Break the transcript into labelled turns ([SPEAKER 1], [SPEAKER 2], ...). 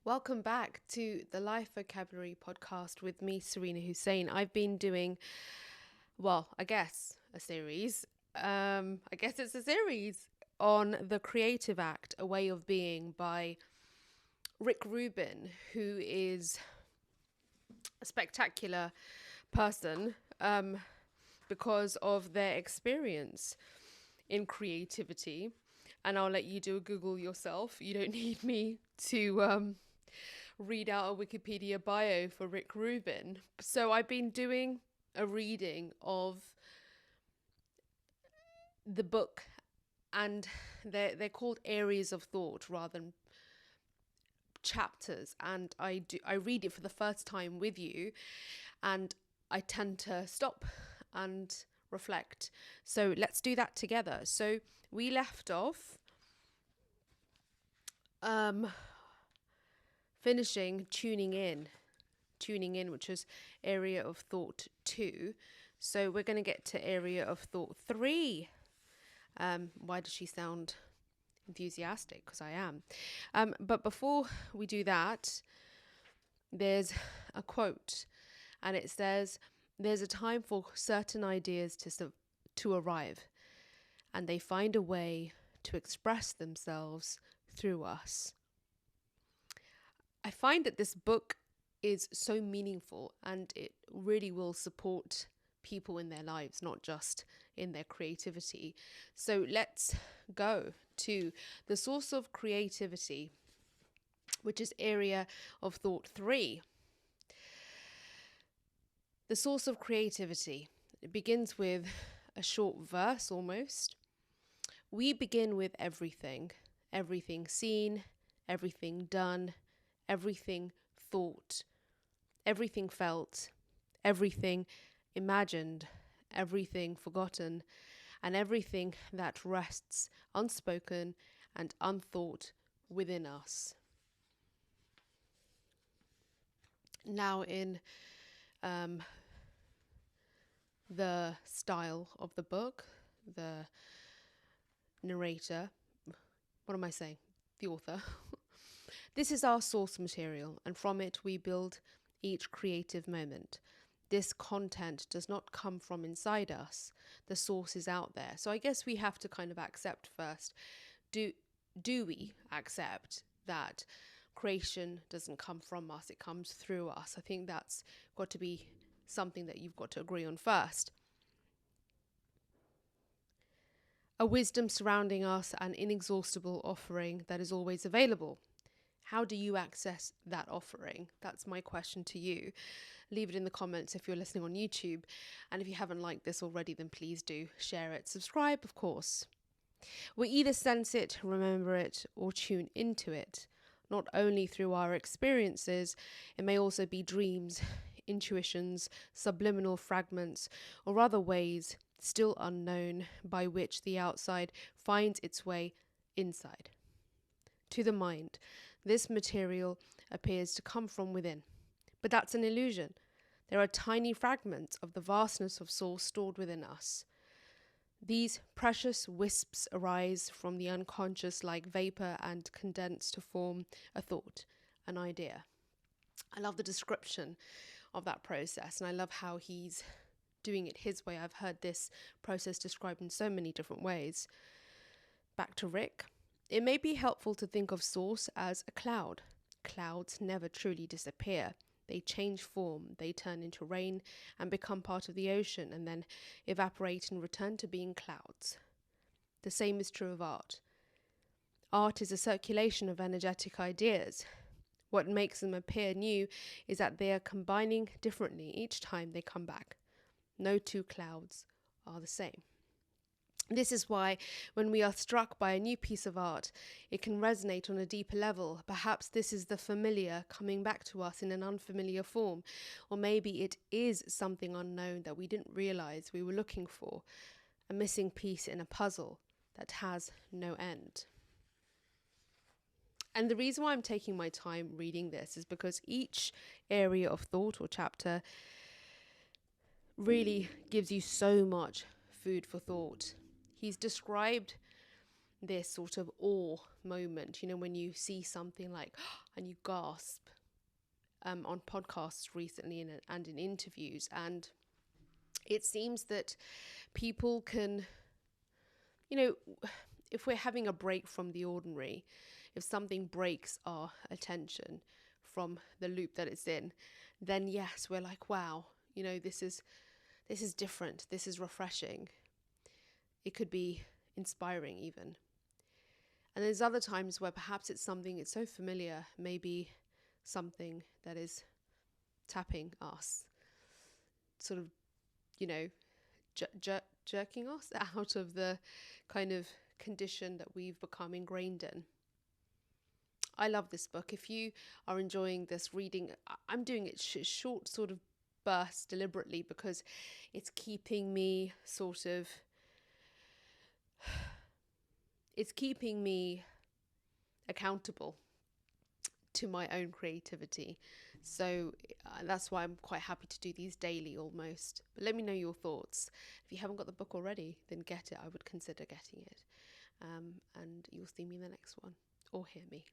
[SPEAKER 1] Welcome back to the Life Vocabulary Podcast with me, Serena Hussein. I've been doing, I guess a series. I guess it's a series on The Creative Act, A Way of Being by Rubin, who is a spectacular person because of their experience in creativity. And I'll let you do a Google yourself. You don't need me to read out a Wikipedia bio for Rubin. So I've been doing a reading of the book, and they're called areas of thought rather than chapters. And I read it for the first time with you, and I tend to stop and reflect. So let's do that together. So we left off finishing tuning in, which was area of thought 2. So we're going to get to area of thought 3. Why does she sound enthusiastic? Because I am. But before we do that, there's a quote, and it says, "There's a time for certain ideas to arrive, and they find a way to express themselves through us." I find that this book is so meaningful, and it really will support people in their lives, not just in their creativity. So let's go to the source of creativity, which is area of thought 3. The source of creativity. It begins with a short verse almost. We begin with everything seen, everything done, everything thought, everything felt, everything imagined, everything forgotten, and everything that rests unspoken and unthought within us. Now, in the style of the book, the narrator, what am I saying? The author. This is our source material, and from it we build each creative moment. This content does not come from inside us. The source is out there. So I guess we have to kind of accept first. Do we accept that creation doesn't come from us, it comes through us? I think that's got to be something that you've got to agree on first. A wisdom surrounding us, an inexhaustible offering that is always available. How do you access that offering? That's my question to you. Leave it in the comments if you're listening on YouTube. And if you haven't liked this already, then please do share it. Subscribe, of course. We either sense it, remember it, or tune into it. Not only through our experiences, it may also be dreams, intuitions, subliminal fragments, or other ways still unknown by which the outside finds its way inside. To the mind, this material appears to come from within. But that's an illusion. There are tiny fragments of the vastness of source stored within us. These precious wisps arise from the unconscious like vapor and condense to form a thought, an idea. I love the description of that process, and I love how he's doing it his way. I've heard this process described in so many different ways. Back to Rick. It may be helpful to think of source as a cloud. Clouds never truly disappear. They change form, they turn into rain and become part of the ocean, and then evaporate and return to being clouds. The same is true of art. Art is a circulation of energetic ideas. What makes them appear new is that they are combining differently each time they come back. No two clouds are the same. This is why when we are struck by a new piece of art, it can resonate on a deeper level. Perhaps this is the familiar coming back to us in an unfamiliar form, or maybe it is something unknown that we didn't realize we were looking for, a missing piece in a puzzle that has no end. And the reason why I'm taking my time reading this is because each area of thought or chapter really gives you so much food for thought. He's described this sort of awe moment, when you see something like, and you gasp, on podcasts recently and in interviews. And it seems that people can, if we're having a break from the ordinary, if something breaks our attention from the loop that it's in, then yes, we're like, wow, this is different. This is refreshing. It could be inspiring even. And there's other times where perhaps it's so familiar, maybe something that is tapping us, sort of, jerking us out of the kind of condition that we've become ingrained in. I love this book. If you are enjoying this reading, I'm doing it short sort of bursts deliberately because it's keeping me accountable to my own creativity. So that's why I'm quite happy to do these daily almost. But let me know your thoughts. If you haven't got the book already, then get it. I would consider getting it. And you'll see me in the next one, or hear me.